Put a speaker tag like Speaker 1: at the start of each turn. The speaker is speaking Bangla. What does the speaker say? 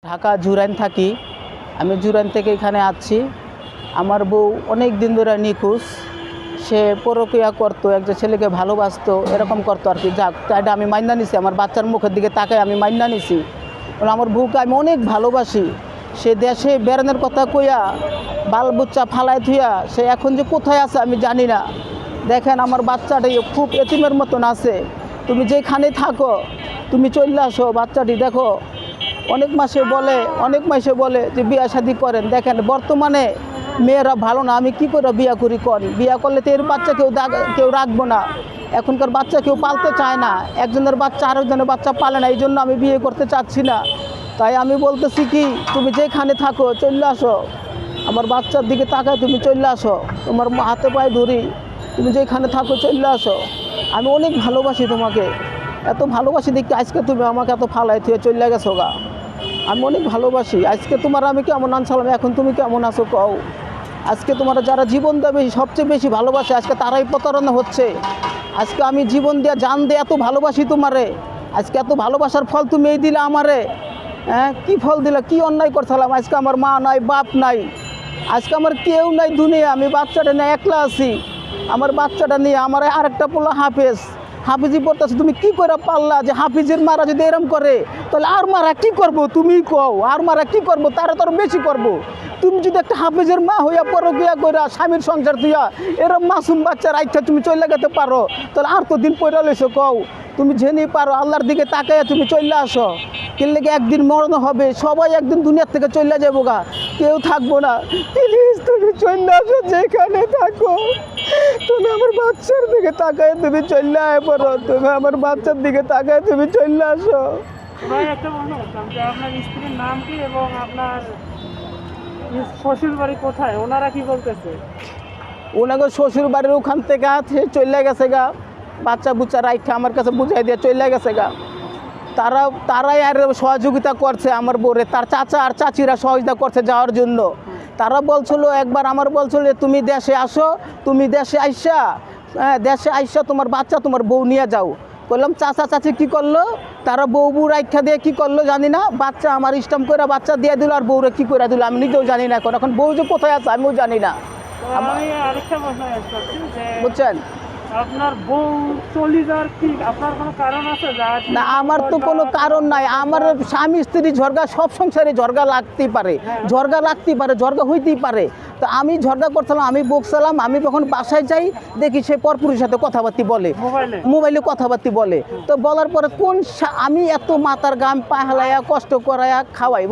Speaker 1: ঢাকা জুরাইন থাকি। আমি জুরাইন থেকে এখানে আসছি। আমার বউ অনেক দিন ধরে নিখোঁজ। সে পরকীয়া করতো, একটা ছেলেকে ভালোবাসতো, এরকম করতো আর কি। যাক, এটা আমি মাইনা নিছি, আমার বাচ্চার মুখের দিকে তাকাই আমি মাইনা নিছি। আমার বউকে আমি অনেক ভালোবাসি। সে দেশে বেড়ানোর কথা কইয়া বাল বুচ্চা ফালায় থুইয়া সে এখন যে কোথায় আছে আমি জানি না। দেখেন আমার বাচ্চাটি খুব এতিমের মতন আছে। তুমি যেখানে থাকো তুমি চলে আসো। বাচ্চাটি দেখো অনেক মাসে বলে যে বিয়া শাদি করেন। দেখেন বর্তমানে মেয়েরা ভালো না, আমি কি করে বিয়া করি বিয়া করলে তো এর বাচ্চা কেউ রাখবো না। এখনকার বাচ্চা কেউ পালতে চায় না, একজনের বাচ্চা আরেকজনের বাচ্চা পালে না, এই জন্য আমি বিয়ে করতে চাচ্ছি না। তাই আমি বলতেছি কি, তুমি যেখানে থাকো চলে আসো, আমার বাচ্চার দিকে তাকায় তুমি চলে আসো, তোমার হাতে পায়ে ধরি, তুমি যেখানে থাকো চলে আসো। আমি অনেক ভালোবাসি তোমাকে, এত ভালোবাসি দেখি আজকে তুমি আমাকে এত ফালাই থুয়ে চলে গেছো গা। আমি অনেক ভালোবাসি। আজকে তোমার আমি কেমন আনছিলাম, এখন তুমি কেমন আছো কও। আজকে তোমার যারা জীবন দেবে সবচেয়ে বেশি ভালোবাসে, আজকে তারাই প্রতারণা হচ্ছে। আজকে আমি জীবন দিয়ে জান দিয়ে এত ভালোবাসি তোমারে, আজকে এত ভালোবাসার ফল তুমি এই দিলে আমারে। হ্যাঁ, কী ফল দিলা, কি অন্যায় করছিলাম। আজকে আমার মা নাই, বাপ নাই, আজকে আমার কেউ নাই দুনিয়া। আমি বাচ্চাটা নিয়ে একলা আছি। আমার বাচ্চাটা নিয়ে আমার আরেকটা পোলা হাফিজি পড়তেছে। তুমি কি করে পারলা যে হাফিজের মারা যদি এরম করে, তাহলে আর মারা কি করবো তুমি কও। আর মারা কি করবো, তারা তো বেশি করবো। তুমি যদি একটা হাফিজের মা হইয়া পরকীয়া কইরা স্বামীর সংসার দিয়া এরম মাসুম বাচ্চার আইটা তুমি চলে যেতে পারো, তাহলে আর তো দিন পয়রা লইছো কও। তুমি জেনেই পারো, আল্লাহর দিকে তাকাইয়া তুমি চলে আসো। কিনলে একদিন মরণ হবে, সবাই একদিন দুনিয়ার থেকে চলে যাবো গা, কেউ থাকবো না। প্লিজ তুমি চলে আসো, যেখানে থাকো তুমি আমার বাচ্চার দিকে তাকায় তুমি চলে আয় পড়ো, তুমি আমার বাচ্চার দিকে তাকায় তুমি চলে আসো।
Speaker 2: ভাই একটা প্রশ্ন করতাম যে আপনার স্ত্রীর নাম কি এবং আপনার শ্বশুর বাড়ি কোথায়, ওনারা কি বলতেছে?
Speaker 1: ওনাকে শ্বশুর বাড়ির ওখান থেকে চলে গেছে গা, বাচ্চা বুচ্চা রাইখা আমার কাছে বুঝাই দিয়ে চলে গেছে গা। তারাই আর সহযোগিতা করছে আমার বোরে, তার চাচা আর চাচিরা সহযোগিতা করছে যাওয়ার জন্য। তারা বলছিল একবার আমার বলছিল তুমি দেশে আসো, তুমি দেশে আইসা তোমার বাচ্চা তোমার বউ নিয়ে যাও। বললাম চাচা চাচি কি করলো, তারা বউ রাইখা দিয়ে কি করলো জানি না, বাচ্চা আমার ইস্টাম করে বাচ্চা দিয়ে দিল, আর বউরে কি করে দিল আমি নিজেও জানি না। এখন বউ যে কোথায় আছে আমিও জানি না।
Speaker 2: আমি আরেকটা প্রশ্ন করছি যে
Speaker 1: বুঝছেন,
Speaker 2: আপনার বউ চলে যাওয়ার কি আপনার কোনো কারণ আছে?
Speaker 1: না আমার তো কোনো কারণ নাই। আমার স্বামী স্ত্রী ঝরগা, সব সংসারে ঝরগা লাগতেই পারে, ঝরগা হইতেই পারে। তো আমি ঝরগা করছিলাম, আমি বকছিলাম, আমি যখন বাসায় যাই দেখি সে পরপুরুষের সাথে কথাবার্তি বলে, মোবাইলে কথাবার্তি বলে। তো বলার পরে আমি এত মাথার গাম পাহালাইয়া কষ্ট করাইয়া খাওয়াই।